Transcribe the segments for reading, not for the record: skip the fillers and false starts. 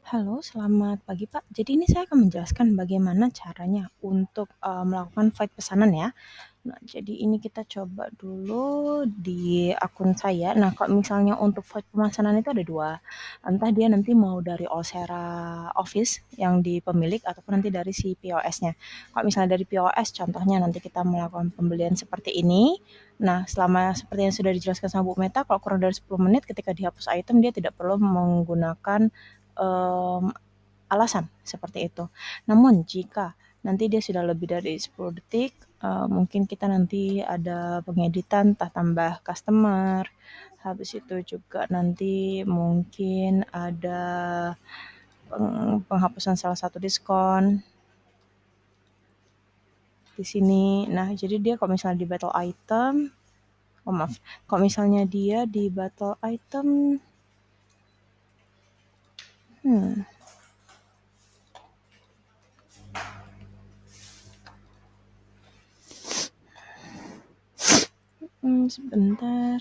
Halo, selamat pagi, Pak. Jadi ini saya akan menjelaskan bagaimana caranya untuk, melakukan fight pesanan ya. Nah, jadi ini kita coba dulu di akun saya. Nah, kalau misalnya untuk void pemesanan itu ada 2, entah dia nanti mau dari Olsera Office yang di pemilik ataupun nanti dari si POS-nya. Kalau misalnya dari POS contohnya nanti kita melakukan pembelian seperti ini. Nah, selama seperti yang sudah dijelaskan sama Bu Meta, kalau kurang dari 10 menit ketika dihapus item dia tidak perlu menggunakan, mmm, alasan seperti itu. Namun jika nanti dia sudah lebih dari 10 detik, mungkin kita nanti ada pengeditan, entah tambah customer, habis itu juga nanti mungkin ada penghapusan salah satu diskon di sini. Nah, jadi dia kalau misalnya di battle item, oh maaf, kalau misalnya dia di battle item, hmm, sebentar.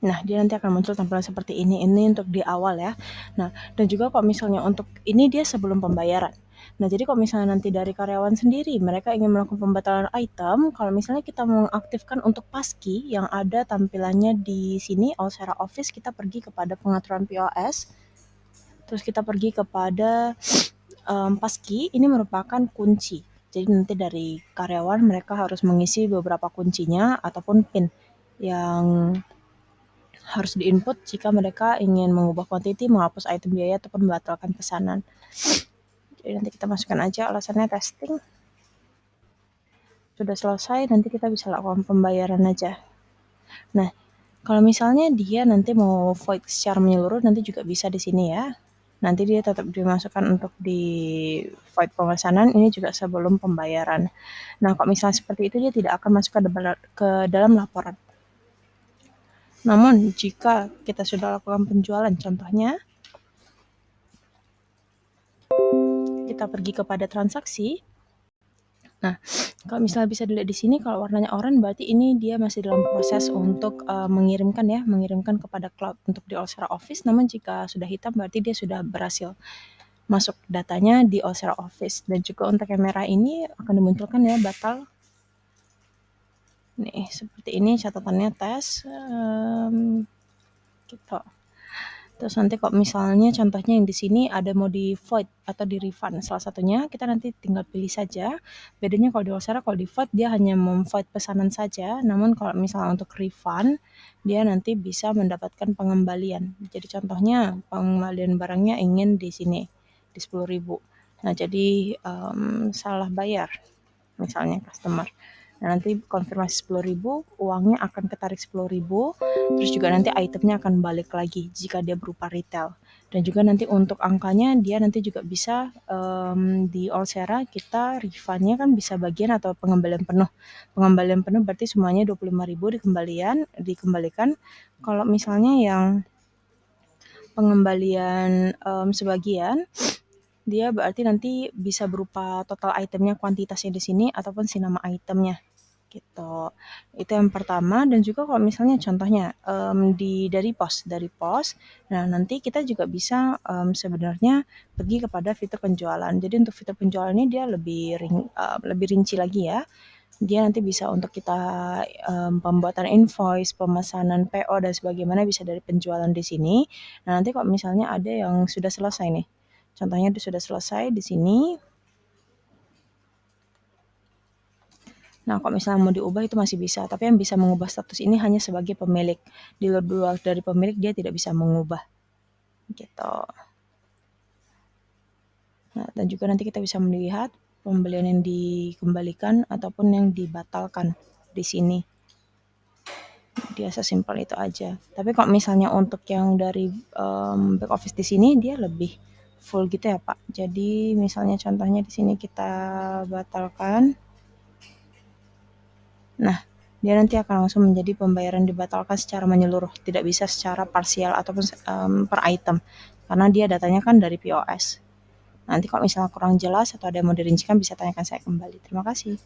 Nah, dia nanti akan muncul tampilan seperti ini untuk di awal ya. Nah, dan juga kalau misalnya untuk ini dia sebelum pembayaran. Nah, jadi kalau misalnya nanti dari karyawan sendiri mereka ingin melakukan pembatalan item, kalau misalnya kita mengaktifkan untuk paski yang ada tampilannya di sini Olsera Office, kita pergi kepada pengaturan POS, terus kita pergi kepada paski, ini merupakan kunci. Jadi nanti dari karyawan mereka harus mengisi beberapa kuncinya ataupun PIN yang harus diinput jika mereka ingin mengubah quantity, menghapus item biaya, ataupun membatalkan pesanan. Jadi nanti kita masukkan aja alasannya testing. Sudah selesai, nanti kita bisa lakukan pembayaran aja. Nah, kalau misalnya dia nanti mau void secara menyeluruh, nanti juga bisa di sini ya. Nanti dia tetap dimasukkan untuk di void pemesanan, ini juga sebelum pembayaran. Nah, kalau misalnya seperti itu, dia tidak akan masuk ke dalam laporan. Namun, jika kita sudah lakukan penjualan, contohnya, kita pergi kepada transaksi. Nah, kalau misalnya bisa dilihat di sini, kalau warnanya oranye berarti ini dia masih dalam proses untuk mengirimkan kepada cloud untuk di Olsera Office. Namun jika sudah hitam berarti dia sudah berhasil masuk datanya di Olsera Office. Dan juga untuk kamera ini akan dimunculkan ya batal. Nih, seperti ini catatannya tes. Gitu. Terus nanti kalau misalnya contohnya yang di sini ada mau di void atau di refund, salah satunya kita nanti tinggal pilih saja. Bedanya kalau di Olsera, kalau di void dia hanya memvoid pesanan saja, namun kalau misalnya untuk refund, dia nanti bisa mendapatkan pengembalian. Jadi contohnya pengembalian barangnya ingin di sini, di 10.000. Nah, jadi salah bayar misalnya customer. Nah, nanti konfirmasi 10.000, uangnya akan ketarik 10.000, terus juga nanti itemnya akan balik lagi jika dia berupa retail. Dan juga nanti untuk angkanya dia nanti juga bisa di Olsera kita refundnya kan bisa bagian atau pengembalian penuh. Pengembalian penuh berarti semuanya 25.000 dikembalikan. Kalau misalnya yang pengembalian sebagian, dia berarti nanti bisa berupa total itemnya, kuantitasnya di sini ataupun si nama itemnya gitu. Itu yang pertama. Dan juga kalau misalnya contohnya dari pos, nah nanti kita juga bisa sebenarnya pergi kepada fitur penjualan. Jadi untuk fitur penjualan ini dia lebih rinci lagi ya. Dia nanti bisa untuk kita pembuatan invoice, pemesanan PO dan sebagaimana bisa dari penjualan di sini. Nah, nanti kalau misalnya ada yang sudah selesai nih. Contohnya itu sudah selesai di sini. Nah, kalau misalnya mau diubah itu masih bisa, tapi yang bisa mengubah status ini hanya sebagai pemilik. Di luar dari pemilik dia tidak bisa mengubah. Gitu. Nah, dan juga nanti kita bisa melihat pembelian yang dikembalikan ataupun yang dibatalkan di sini. Dia sesimpel itu aja. Tapi kalau misalnya untuk yang dari back office di sini dia lebih full gitu ya, Pak. Jadi misalnya contohnya di sini kita batalkan. Nah, dia nanti akan langsung menjadi pembayaran dibatalkan secara menyeluruh, tidak bisa secara parsial ataupun per item, karena dia datanya kan dari POS. Nanti kalau misalnya kurang jelas atau ada yang mau dirincikan bisa tanyakan saya kembali. Terima kasih.